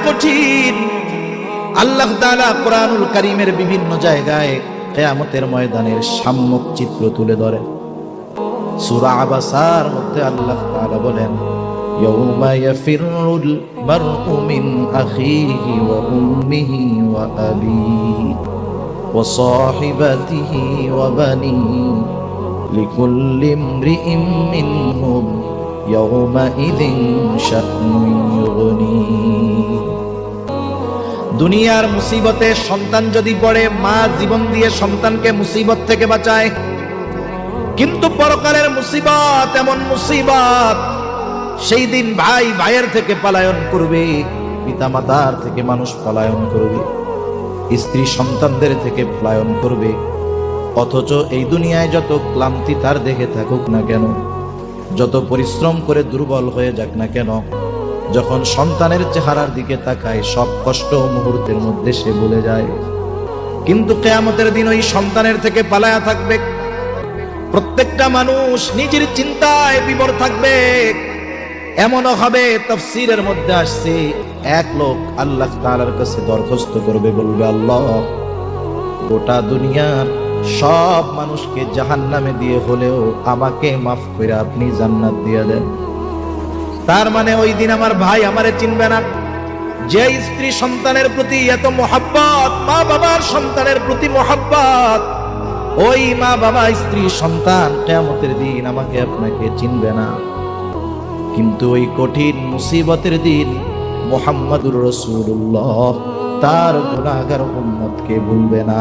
কঠিন। আল্লাহ তাআলা কোরআনুল কারীমের বিভিন্ন জায়গায় কিয়ামতের ময়দানের সাম্যক চিত্র তুলে ধরেন। সূরা আবাসার মধ্যে আল্লাহ তাআলা বলেন, ইয়াউমা ইয়াফিরুল মারউ মিন আখিহি ওয়া উম্মিহি ওয়া আবিহি ওয়া সাহিবাতিহি ওয়া বানিহি লিকুল্লি ইমরিইম মিনহুম ইয়াউমাইযিন শা'নুন ইউগনি। দুনিয়ার মুসিবতে সন্তান যদি পড়ে, মা জীবন দিয়ে সন্তানকে মুসিবত থেকে বাঁচায়, কিন্তু পরকালের মুসিবত এমন মুসিবত, সেই দিন ভাই ভাইয়ের থেকে পলায়ন করবে, পিতামাতার থেকে মানুষ পলায়ন করবে, স্ত্রী সন্তানদের থেকে পলায়ন করবে। অথচ এই দুনিয়ায় যত ক্লান্তি তার দেখে থাকুক না কেন, যত পরিশ্রম করে দুর্বল হয়ে যাক না কেন, যখন সন্তানের চেহারার দিকে তাকায় সব কষ্ট মুহূর্তের মধ্যে সে ভুলে যায়। কিন্তু কিয়ামতের দিন ওই সন্তানের থেকে পালায়া থাকবে। প্রত্যেকটা মানুষ নিজের চিন্তায় বিভোর থাকবে। এমনও হবে, তাফসীরের মধ্যে আসছে, এক লোক আল্লাহ তাআলার কাছে দরখাস্ত করবে, বলবে, আল্লাহ, গোটা দুনিয়ার সব মানুষকে জাহান্নামে দিয়ে হলেও আমাকে মাফ করে আপনি জান্নাত দিয়ে দেন। তার মানে ওই দিন আমার ভাই আমারে চিনবে না। যে স্ত্রী সন্তানের প্রতি এত মহব্বত, মা বাবার সন্তানের প্রতি মহব্বত, ওই মা বাবা স্ত্রী সন্তান কিয়ামতের দিন আমাকে আপনাকে চিনবে না। কিন্তু ওই কঠিন মুসিবতের দিন মুহাম্মাদুর রাসূলুল্লাহ তার গুনাহগার উম্মতকে ভুলবে না।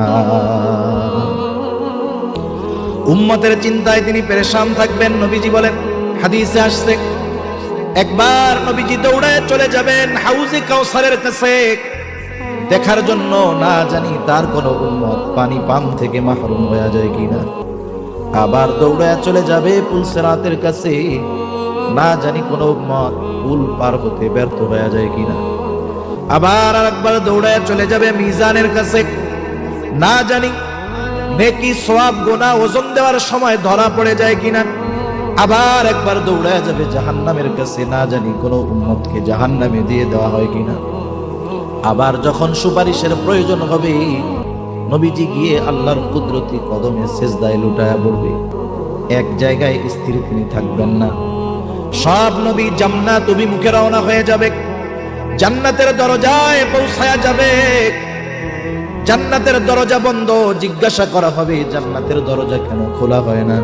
উম্মতের চিন্তায় তিনি পেরেশান থাকবেন। নবীজি বলেন, হাদিসে আসছে, একবার নবীজি দৌড়ায় চলে যাবেন হাউজে কাউসারের কাছে দেখার জন্য, না জানি তার কোন উম্মত পানি পান থেকে মাহরুম হয়ে যায় কিনা। আবার দৌড়ায় চলে যাবে পুলসিরাতের কাছে, না জানি কোন উম্মত পুল পার হতে ব্যর্থ হয়ে যায় কিনা। আবার আরেকবার দৌড়ায় চলে যাবে মিজানের কাছে, না জানি নেকি সওয়াব গুনাহ ওজন দেওয়ার সময় ধরা পড়ে যায় কিনা। আবার একবার দৌড়ায় যাবে জাহান্নামের কাছে, না জানি কোন উম্মতকে জাহান্নামে দিয়ে দেওয়া হয় কিনা। আবার যখন সুপারিশের প্রয়োজন হবে, নবীজি গিয়ে আল্লাহর কুদরতি কদমে সিজদায় লুটায়া পড়বে। এক জায়গায় স্থির তিনি থাকবেন না। সব নবী জান্নাত অভিমুখে রওনা হয়ে যাবে, জান্নাতের দরজায় পৌঁছায়া যাবে। জান্নাতের দরজা বন্ধ, জিজ্ঞাসা করা হবে জান্নাতের দরজা কেন খোলা হয় না।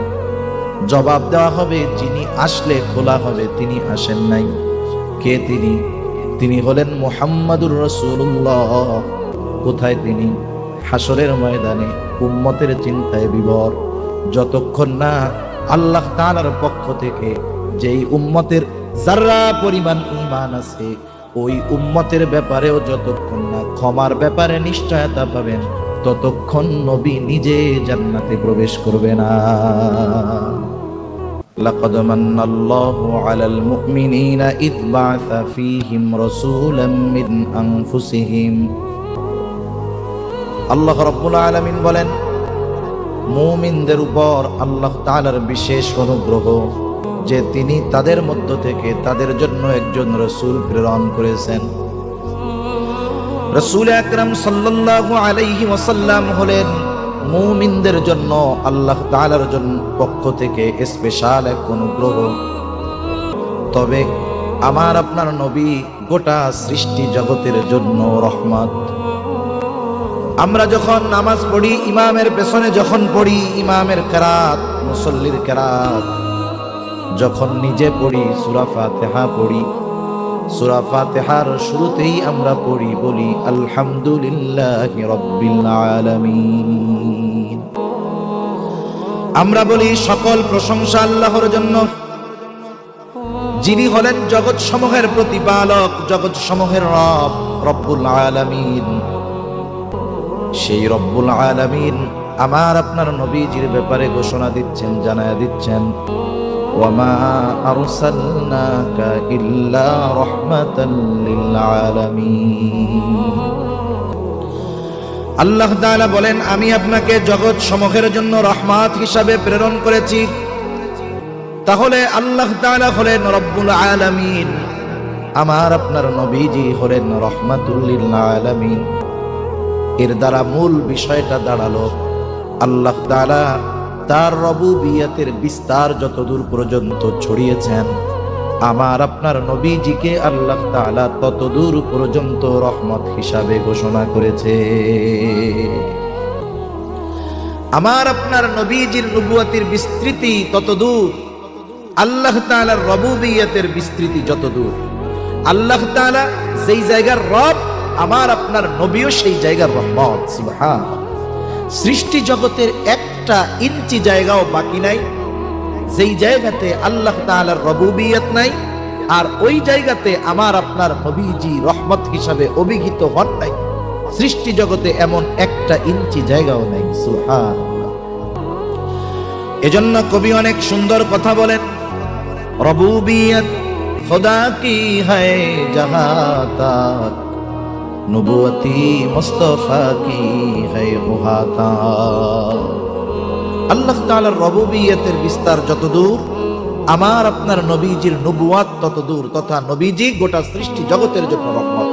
জবাব দেওয়া হবে, যিনি আসলে খোলা হবে তিনি আসেন নাই। কে তিনি? তিনি হলেন মুহাম্মাদুর রাসূলুল্লাহ। কোথায় তিনি? হাসরের ময়দানে উম্মতের চিন্তায় বিভোর। যতক্ষণ না আল্লাহ তাআলার পক্ষ থেকে যেই উম্মতের যারা পরিমাণ ঈমান আছে, ওই উম্মতের ব্যাপারেও যতক্ষণ না ক্ষমার ব্যাপারে নিশ্চয়তা পাবেন, ততক্ষণ নবী নিজে জান্নাতে প্রবেশ করবে না। লাকাদ মান্নাল্লাহু আলাল মুমিনিনা ইয বা'আসা ফীহিম রাসূলাম মিন আনফুসিহিম। আল্লাহ রাব্বুল আলামিন বলেন, মুমিনদের উপর আল্লাহ তাআলার বিশেষ অনুগ্রহ যে তিনি তাদের মধ্য থেকে তাদের জন্য একজন রাসূল প্রেরণ করেছেন। রাসূল আকরাম সাল্লাল্লাহু আলাইহি ওয়াসাল্লাম হলেন মুমিনদের জন্য আল্লাহ তাআলার পক্ষ থেকে স্পেশাল এক অনুগ্রহ। তবে আমার আপনার নবী গোটা সৃষ্টি জগতের জন্য রহমত। আমরা যখন নামাজ পড়ি, ইমামের পেছনে যখন পড়ি, ইমামের কেরাত, মুসল্লির কেরাত, যখন নিজে পড়ি সূরা ফাতিহা পড়ি, সূরা ফাতিহার শুরুতেই আমরা পড়ি, বলি আলহামদুলিল্লাহি রাব্বিল আলামিন। আমরা বলি সকল প্রশংসা আল্লাহর জন্য, যিনি হলেন জগৎ সমূহের প্রতিপালক, জগৎ সমূহের রব, রব্বুল আলামিন। সেই রব্বুল আলামিন আমার আপনার নবীজির ব্যাপারে ঘোষণা দিচ্ছেন, জানায়া দিচ্ছেন, ওয়ামা আরসালনাকা ইল্লা রাহমাতাল লিল আলামিন। আল্লাহ তাআলা বলেন, আমি আপনাকে জগৎ সমূহের জন্য রহমত হিসাবে প্রেরণ করেছি। তাহলে আল্লাহ তাআলা হলেন রব্বুল আলামিন। আমার আপনার নবীজি হলেন রাহমাতুল লিল আলামিন। এর দ্বারা মূল বিষয়টা দাঁড়ালো আল্লাহ তাআলা তার রুবুবিয়তের বিস্তার যতদূর পর্যন্ত ছড়িয়েছেন, আমার আপনার নবীজিকে আল্লাহ তাআলা ততদূর পর্যন্ত রহমত হিসাবে ঘোষণা করেছে। আমার আপনার নবীজির নবুয়তের বিস্তৃতি ততদূর, আল্লাহ তাআলার রুবুবিয়তের বিস্তৃতি যতদূর। আল্লাহ তাআলা যেই জায়গার রব, আমার আপনার নবীও সেই জায়গার রহমত। সুবহানাল্লাহ। সৃষ্টি জগতের একটা ইঞ্চি জায়গাও বাকি নাই যেই জায়গাতে আল্লাহ তাআলার রুবুবিয়ত নাই, আর ওই জায়গাতে আমার আপনার নবীজি রহমত হিসাবে অভিহিত হন নাই। সৃষ্টি জগতে এমন একটা ইঞ্চি জায়গাও নাই। সুবহানাল্লাহ। এজন্য কবি অনেক সুন্দর কথা বলেন, রুবুবিয়ত खुदा की है जहां तक, नबुवती मुस्तफा की है वहां तक। আল্লাহ তাআলার রুবুবিয়তের বিস্তার যতদূর, আমার আপনার নবীজির নবুয়াত ততদূর, তথা নবীজি গোটা সৃষ্টি জগতের জন্য রহমত।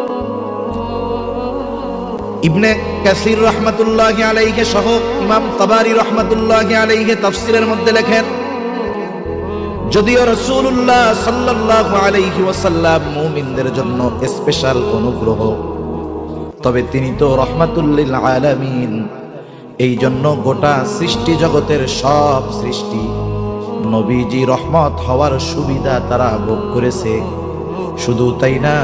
ইবনে কাসির রাহমাতুল্লাহি আলাইহি সহ ইমাম তাবারি রাহমাতুল্লাহি আলাইহি তাফসীরের মধ্যে লেখেন, যদিও রাসূলুল্লাহ সাল্লাল্লাহু আলাইহি ওয়াসাল্লাম মুমিনদের জন্য স্পেশাল অনুগ্রহ, তবে তিনি তো রাহমাতুল লিল আলামিন। এই জন্য গোটা সৃষ্টি জগতের সব সৃষ্টি নবীজি রহমত হওয়ার সুবিধা তারা ভোগ করেছে। শুধু তাই না,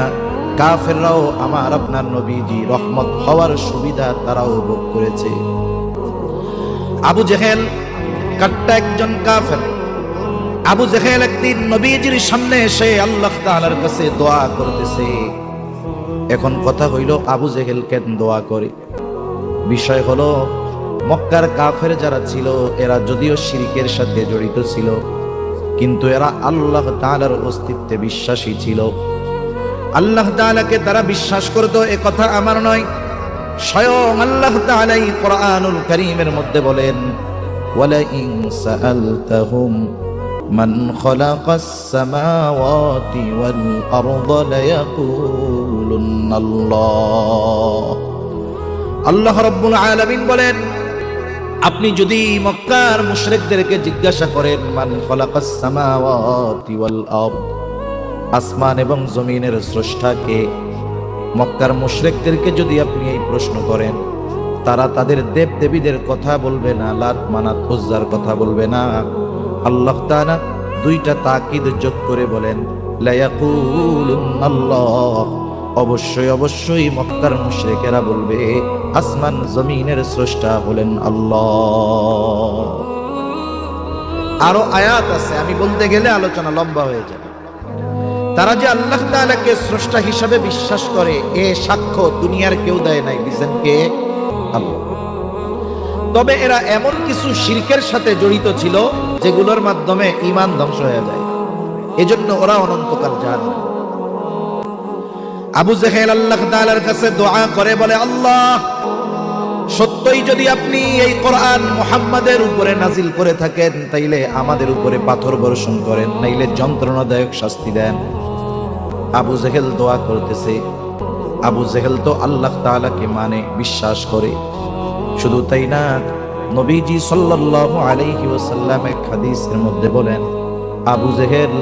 কাফেররাও আমার আপনার নবীজি রহমত হওয়ার সুবিধা তারাও ভোগ করেছে। আবু জেহেল কাট্টা একজন কাফের। আবু জেহেল একদিন নবীজির সামনে এসে আল্লাহ তাআলার কাছে দোয়া করতেছে। এখন কথা হইল, আবু জেহেল কেন দোয়া করে? বিষয় হলো, মক্কার কাফের যারা ছিল এরা যদিও শিরকের সাথে জড়িত ছিল, কিন্তু এরা আল্লাহ তাআলার অস্তিত্বে বিশ্বাসী ছিল। আল্লাহ তাআলাকে তারা বিশ্বাস করত, এ কথা আমার নয়, স্বয়ং আল্লাহ তাআলাই কোরআনুল কারীমের মধ্যে বলেন, ওয়ালা ইন সাআলতাহুম মান খালাকাস সামাওয়াতি ওয়াল আরদা লায়াকুলুন্নাল্লাহ। আল্লাহ রাব্বুল আলামিন বলেন, আপনি যদি মক্কার মুশরিকদেরকে জিজ্ঞাসা করেন, মান খালাকাস সামাওয়াতি ওয়াল আরদ, আসমান এবং জমিনের স্রষ্টা কে? মক্কার মুশরিকদেরকে যদি আপনি এই প্রশ্ন করেন, তারা তাদের দেব দেবীদের কথা বলবে না, লাত মানাত উজ্জার কথা বলবে না। আল্লাহ তাআলা দুইটা তাকিদ যোগ করে বলেন, লা ইয়াকুলুন্নাল্লাহ, অবশ্যই অবশ্যই মক্কার মুশরিকেরা বলবে আসমান জমিনের স্রষ্টা হলেন আল্লাহ। আরো আয়াত আছে, আমি বলতে গেলে আলোচনা লম্বা হয়ে যাবে। তারা যে আল্লাহ তাআলাকে স্রষ্টা হিসাবে বিশ্বাস করে, এ সাক্ষ্য দুনিয়ার কেউ দেয় নাই, দিয়েছেন কে? আল্লাহ। তবে এরা এমন কিছু শিরকের সাথে জড়িত ছিল যেগুলোর মাধ্যমে ঈমান ধ্বংস হয়ে যায়, এজন্য ওরা অনন্তকাল জাহান্নামে। আবু জেহেল আল্লাহ তাআলার কাছে দোয়া করে, বলে, আল্লাহ, সত্যই যদি আপনি এই কোরআন মুহাম্মাদের উপরে নাজিল করে থাকেন, তাইলে আমাদের উপরে পাথর বর্ষণ করেন, নাইলে যন্ত্রণাদায়ক শাস্তি দেন। আবু জেহেল দোয়া করতেছে। আবু জেহেল তো আল্লাহ তাআলাকে মানে, বিশ্বাস করে। শুধু তাই না, নবীজি সাল্লাল্লাহু আলাইহি ওয়াসাল্লাম এক হাদিসের মধ্যে বলেন, আবু জেহেল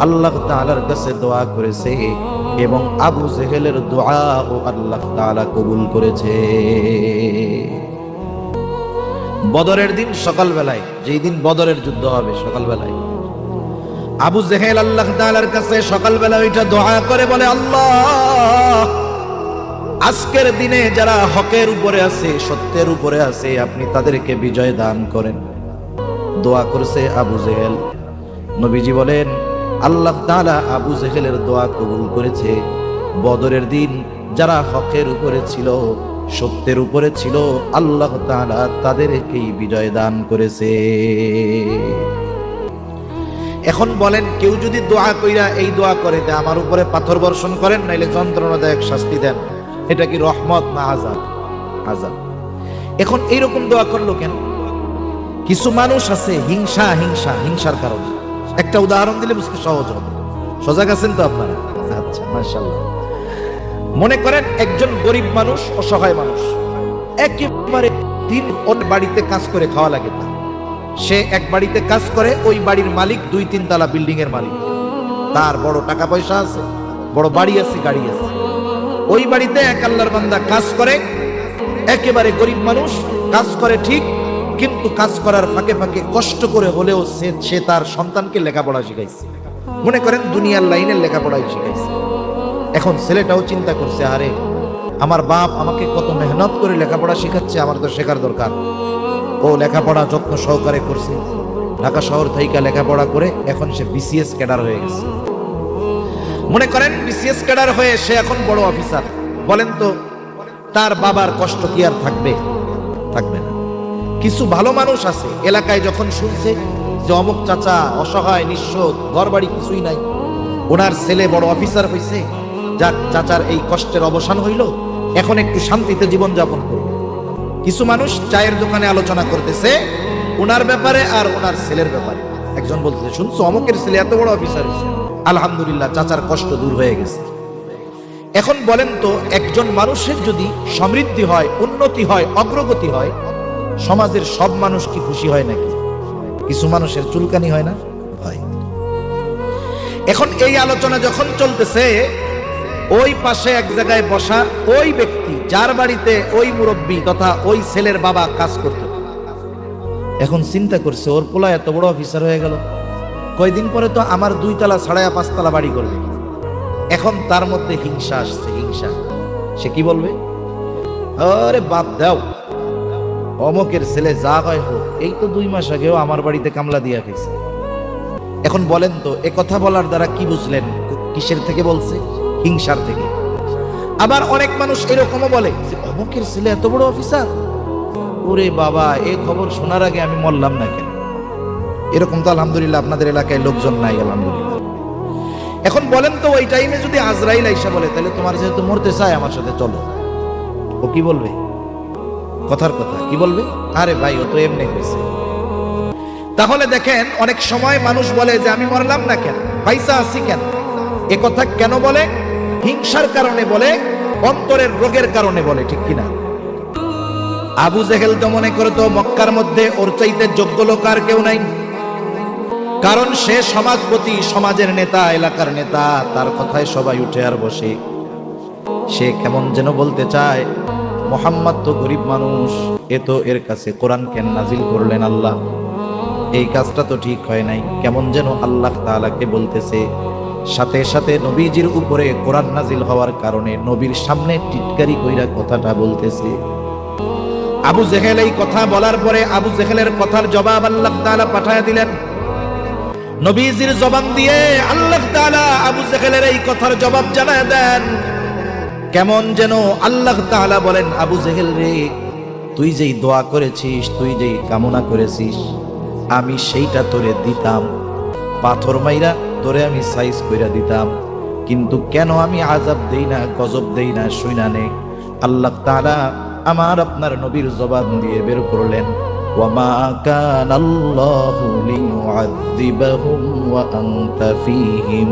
আল্লাহ তাআলার কাছে দোয়া করেছে এবং আবু জেহেলের দোয়া ও আল্লাহ তাআলা কবুল করেছে। বদরের দিন সকালবেলায়, যেই দিন বদরের যুদ্ধ হবে, সকালবেলায় আবু জেহেল আল্লাহ তাআলার কাছে সকালবেলা ওইটা দোয়া করে, বলে, আল্লাহ, আজকের দিনে যারা হকের উপরে আছে, সত্যের উপরে আছে, আপনি তাদেরকে বিজয় দান করেন। দোয়া করছে আবু জেহেল। নবীজি বলেন, আল্লাহ তাআলা আবু জেহেলের দোয়া কবুল করেছে। বদরের দিন যারা হকের উপরে ছিল, সত্যের উপরে ছিল, আল্লাহ তাআলা তাদেরকেই বিজয় দান করেছে। এখন বলেন, কেউ যদি দোয়া কইরা এই দোয়া করে, আমার উপরে পাথর বর্ষণ করেন, নাইলে যন্ত্রণাদায়ক শাস্তি দেন, এটা কি রহমত না আযাব? আযাব। এখন এইরকম দোয়া করলো কেন? কিছু মানুষ আছে হিংসার কারণে। একটা উদাহরণ দিলে বুঝতে সহজ হবে। সজাগ আছেন তো আপনারা? আচ্ছা মাশাআল্লাহ। মনে করেন একজন গরিব মানুষ, অসহায় মানুষ, একেবারে দিন ওর বাড়িতে কাজ করে খাওয়া লাগে তার। সে এক বাড়িতে কাজ করে, ওই বাড়ির মালিক 2-3 তলা বিল্ডিং এর মালিক, তার বড় টাকা পয়সা আছে, বড় বাড়ি আছে, গাড়ি আছে। ওই বাড়িতে এক আল্লাহর বান্দা কাজ করে, একেবারে গরিব মানুষ, কাজ করে ঠিক, কিন্তু কাজ করার ফাঁকে ফাঁকে কষ্ট করে হলেও সে তার সন্তানকে লেখাপড়া শিখাইছে। মনে করেন দুনিয়ার লাইনের লেখাপড়াই শিখাইছে। এখন ছেলেটাও চিন্তা করছে, আরে আমার বাপ আমাকে কত মেহনত করে লেখাপড়া শেখাচ্ছে, আমার তো শেখার দরকার। ও লেখাপড়া যত্ন সহকারে করছে, ঢাকা শহর থেকে লেখাপড়া করে এখন সে বিসিএস ক্যাডার হয়ে গেছে। মনে করেন বিসিএস ক্যাডার হয়ে সে এখন বড় অফিসার। বলেন তো তার বাবার কষ্ট কি আর থাকবে? থাকবে না। কিছু ভালো মানুষ আছে এলাকায়, যখন শুনছে যে অমুক চাচা অসহায় নিঃস্ব, ঘর বাড়ি কিছুই নাই, ওনার ছেলে বড় অফিসার হয়েছে, যাক চাচার এই কষ্টের অবসান হইল, এখন একটু শান্তিতে জীবন যাপন করবে। কিছু মানুষ চায়ের দোকানে আলোচনা করতেছে ওনার ব্যাপারে আর ওনার ছেলের ব্যাপারে। একজন বলতেছে, শুনছো অমুকের ছেলে এত বড় অফিসার হয়েছে, আলহামদুলিল্লাহ চাচার কষ্ট দূর হয়ে গেছে। এখন বলেন তো একজন মানুষের যদি সমৃদ্ধি হয়, উন্নতি হয়, অগ্রগতি হয়, সমাজের সব মানুষ কি খুশি হয় নাকি? কিছু মানুষের চুলকানি হয় না? হয়। এখন এই আলোচনা যখন চলতেছে, ওই পাশে এক জায়গায় বসা ওই ব্যক্তি যার বাড়িতে ওই মুরব্বী তথা ওই ছেলের বাবা কাজ করত, এখন চিন্তা করছে ওর পোলা এত বড় অফিসার হয়ে গেল, কয়দিন পরে তো আমার 2 তলা ছাড়া 5 তলা বাড়ি করবে। এখন তার মধ্যে হিংসা আসছে, হিংসা। সে কি বলবে? আরে বাদ দাও, অমকের ছেলে যা হয় হোক, এই তো 2 মাস আগেও আমার বাড়িতে কামলা দিয়া গেছে। এখন বলেন তো এ কথা বলার দ্বারা কি বুঝলেন? কিসের থেকে বলছে? হিংসার থেকে। আবার অনেক মানুষ এরকমও বলে যে অমকের ছেলে এত বড় অফিসার, ওরে বাবা এই খবর শোনার আগে আমি মরলাম না কেন। এরকম তো আলহামদুলিল্লাহ আপনাদের এলাকায় লোকজন নাই, আলহামদুলিল্লাহ। এখন বলেন তো ওই টাইমে যদি আজরাইল আইসা বলে, তাহলে তোমার যেহেতু মরতে চায় আমার সাথে চলো, ও কি বলবে? কথার কথা কি বলবে? আরে ভাই ও তো এমনি কইছে। তাহলে দেখেন অনেক সময় মানুষ বলে যে আমি মরলাম না কেন, পয়সা আছি কেন। এ কথা কেন বলে? হিংসার কারণে বলে, অন্তরের রোগের কারণে বলে, ঠিক কিনা? আবু জেহেল তো মনে করতো মক্কার মধ্যে ওর চাইতে যোগ্য লোক আর কেউ নাই, কারণ সে সমাজপতি, সমাজের নেতা, এলাকার নেতা, তার কথায় সবাই উঠে আর বসে। সে কেমন যেন বলতে চায় মোহাম্মদ তো গরিব মানুষ, এ তো এর কাছে কোরআন কেন নাজিল করলেন আল্লাহ, এই কাজটা তো ঠিক হয় নাই। কেমন যেন আল্লাহ তাআলাকে বলতেছে, সাথে সাথে নবীজির উপরে কোরআন নাজিল হওয়ার কারণে নবীর সামনে টিটকারি কইরা কথাটা বলতেছে। আবু জেহেল এই কথা বলার পরে আবু জেহেলের কথার জবাব আল্লাহ তাআলা পাঠায় দিলেন। নবীজির জবান দিয়ে আল্লাহ তাআলা আবু জেহেলের এই কথার জবাব জানায় দেন। কেমন যেন আল্লাহ তাআলা বলেন, আবু জেহেল রে, তুই যেই দোয়া করেছিস, তুই যেই কামনা করেছিস, আমি সেইটা তোরে দিতাম, পাথর মাইরা তোরে আমি সাইজ কইরা দিতাম, কিন্তু কেন আমি আযাব দেই না, গজব দেই না, শুইনা নে। আল্লাহ তাআলা আমার আপনার নবীর জবান দিয়ে বের করলেন, ওয়ামা কানাল্লাহু লিয়ুআযযিবাহুম ওয়া আনতা ফীহিম।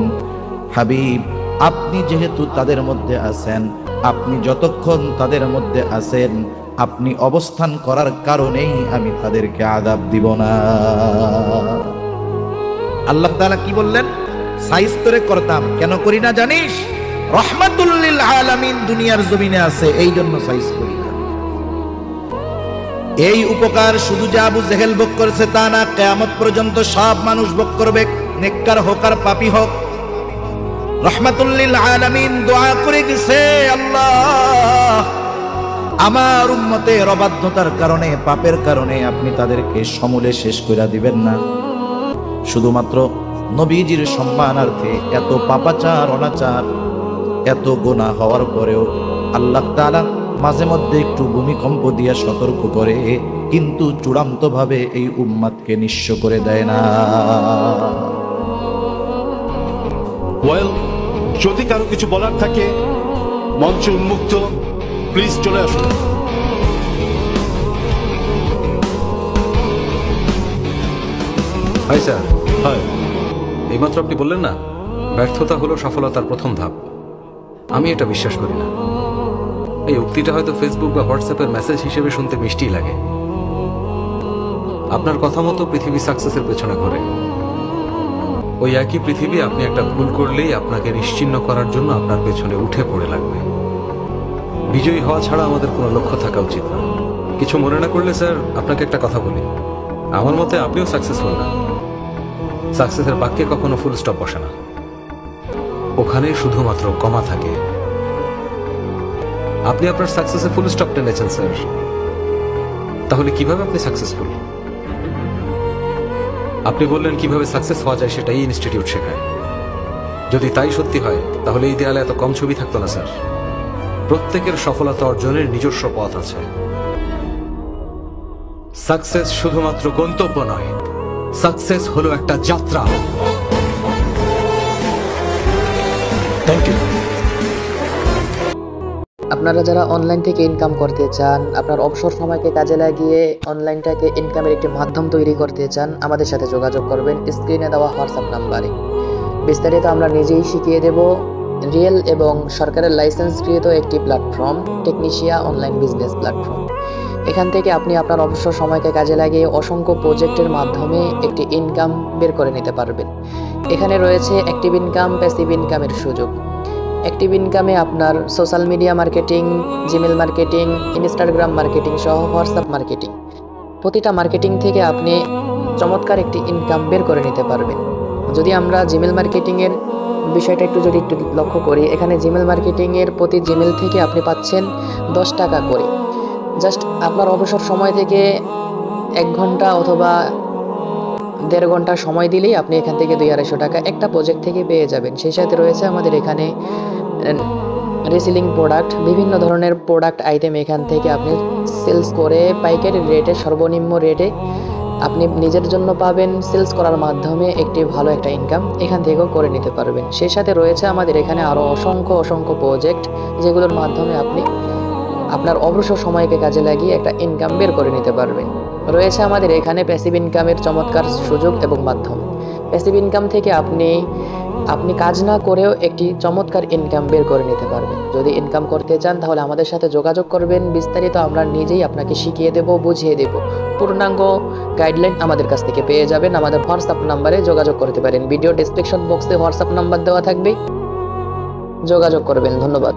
হাবিব, আপনি যেহেতু তাদের মধ্যে আছেন, আপনি যতক্ষণ তাদের মধ্যে আছেন, আপনি অবস্থান করার কারণেই আমি তাদেরকে আযাব দিব না। আল্লাহ তাআলা কি বললেন? সাইজ তোরে করতাম, কেন করি না জানিস? রাহমাতুল লিল আলামিন দুনিয়ার জমিনে আছে, এই জন্য সাইজ করি না। এই উপকার শুধু যে আবু জেহেল ভোগ করেছে তা না, কিয়ামত পর্যন্ত সব মানুষ ভোগ করবে, নেককার হোক আর পাপী হোক। রাহমাতুল লিল আলামিন দোয়া করে গেছে, আল্লাহ আমার উম্মতের অবাধ্যতার কারণে, পাপের কারণে আপনি তাদেরকে সমূলে শেষ করে দিবেন না। শুধুমাত্র নবীজির সম্মানার্থে এত পাপাচার, অনাচার, এত গুনাহ হওয়ার পরেও আল্লাহ তাআলা মাঝে মধ্যে একটু ভূমিকম্প দিয়ে সতর্ক করে, কিন্তু চূড়ান্ত ভাবে এই উম্মতকে নিঃস্ব করে দেয় না। ওয়েল, যদি কারো কিছু বলার থাকে মঞ্চ উন্মুক্ত, প্লিজ চলে আসুন। হাই স্যার, হয়, এইমাত্র আপনি বললেন না ব্যর্থতা হলো সফলতার প্রথম ধাপ। আমি এটা বিশ্বাস করি না। এই উক্তিটা হয়তো ফেসবুক বা হোয়াটসঅ্যাপের মেসেজ হিসেবে শুনতে মিষ্টি লাগে। আপনার কথা মতো পৃথিবী সাকসেসের পেছনে ঘোরে। ওই একই পৃথিবী আপনি একটা ভুল করলেই আপনাকে নিশ্চিহ্ন করার জন্য আপনার পেছনে উঠে পড়ে লাগবে। বিজয়ী হওয়া ছাড়া আমাদের কোনো লক্ষ্য থাকা উচিত না। কিছু মনে না করলে স্যার আপনাকে একটা কথা বলি, আমার মতে আপনিও সাকসেসফুল না। সাকসেসের বাক্যে কখনো ফুল স্টপ বসে না, ওখানে শুধুমাত্র কমা থাকে। আপনি আপনার সাকসেসে ফুল স্টপ টেনেছেন স্যার, তাহলে কিভাবে আপনি সাকসেসফুল? আপনি বললেন কিভাবে সাকসেস হওয়া যায় সেটাই ইনস্টিটিউট শেখায়। যদি তাই সত্যি হয় তাহলে এই দেয়ালে এত কম ছবি থাকতো না স্যার। প্রত্যেকের সফলতা অর্জনের নিজস্ব পথ আছে। সাকসেস শুধুমাত্র গন্তব্য নয়, সাকসেস হলো একটা যাত্রা। Thank you. আপনারা যারা অনলাইন থেকে ইনকাম করতে চান, আপনার অবসর সময়কে কাজে লাগিয়ে অনলাইনটাকে ইনকামের একটি মাধ্যম তৈরি করতে চান, আমাদের সাথে যোগাযোগ করবেন স্ক্রিনে দেওয়া হোয়াটসঅ্যাপ নাম্বারে। বিস্তারিত আমরা নিজেই শিখিয়ে দেব। রিয়েল এবং সরকারের লাইসেন্সকৃত একটি প্ল্যাটফর্ম, টেকনিশিয়া অনলাইন বিজনেস প্ল্যাটফর্ম। এখান থেকে আপনি আপনার অবসর সময়কে কাজে লাগিয়ে অসংখ্য প্রজেক্টের মাধ্যমে একটি ইনকাম বের করে নিতে পারবেন। এখানে রয়েছে অ্যাক্টিভ ইনকাম, প্যাসিভ ইনকামের সুযোগ। অ্যাক্টিভ ইনকামে আপনার social media marketing, Gmail marketing, Instagram marketing সহ হোয়াটসঅ্যাপ মার্কেটিং, প্রতিটা মার্কেটিং থেকে আপনি চমৎকার একটি ইনকাম বের করে নিতে পারবেন। যদি আমরা জিমেল মার্কেটিংয়ের বিষয়টা একটু লক্ষ্য করি, এখানে জিমেল মার্কেটিংয়ের প্রতি জিমেল থেকে আপনি পাচ্ছেন 10 টাকা করে। জাস্ট আপনার অবসর সময় থেকে 1 ঘন্টা অথবা 1.5 ঘন্টা সময় দিলেই আপনি এখান থেকে 200-250 টাকা একটা প্রজেক্ট থেকে পেয়ে যাবেন। সেই সাথে রয়েছে আমাদের এখানে রিসেলিং প্রোডাক্ট, বিভিন্ন ধরনের প্রোডাক্ট আইটেম এখান থেকে আপনি সেলস করে পাইকারি রেটে, সর্বনিম্ন রেটে আপনি নিজের জন্য পাবেন। সেলস করার মাধ্যমে একটি ভালো একটা ইনকাম এখান থেকেও করে নিতে পারবেন। সেই সাথে রয়েছে আমাদের এখানে আরও অসংখ্য প্রজেক্ট, যেগুলোর মাধ্যমে আপনি আপনার অবসর সময়কে কাজে লাগিয়ে একটা ইনকাম বের করে নিতে পারবেন। রয়েছে আমাদের এখানে প্যাসিভ ইনকামের চমৎকার সুযোগ এবং মাধ্যম। প্যাসিভ ইনকাম থেকে আপনি কাজ না করেও একটি চমৎকার ইনকাম বের করে নিতে পারবেন। যদি ইনকাম করতে চান তাহলে আমাদের সাথে যোগাযোগ করবেন। বিস্তারিত আমরা নিজেই আপনাকে শিখিয়ে দেব, বুঝিয়ে দেব। পূর্ণাঙ্গ গাইডলাইন আমাদের কাছ থেকে পেয়ে যাবেন। আমাদের হোয়াটসঅ্যাপ নাম্বারে যোগাযোগ করতে পারেন। ভিডিও ডেসক্রিপশন বক্সে হোয়াটসঅ্যাপ নাম্বার দেওয়া থাকবে, যোগাযোগ করবেন। ধন্যবাদ।